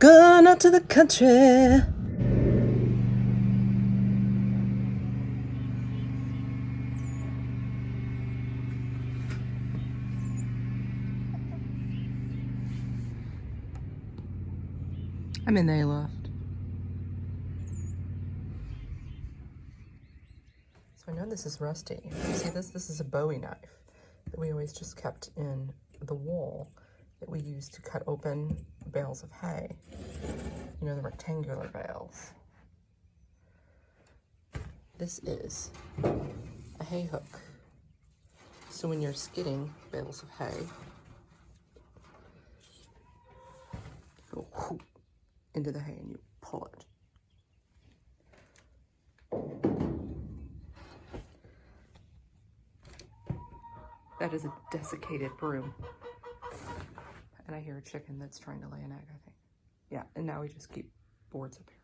Going out to the country. I'm in the hayloft. So I know this is rusty. You see this? This is a Bowie knife that we always just kept in the wall that we used to cut open bales of hay. You know, the rectangular bales. This is a hay hook. So when you're skidding bales of hay, you go whoop into the hay and you pull it. That is a desiccated broom. And I hear a chicken that's trying to lay an egg, I think. Yeah, and now we just keep boards up here.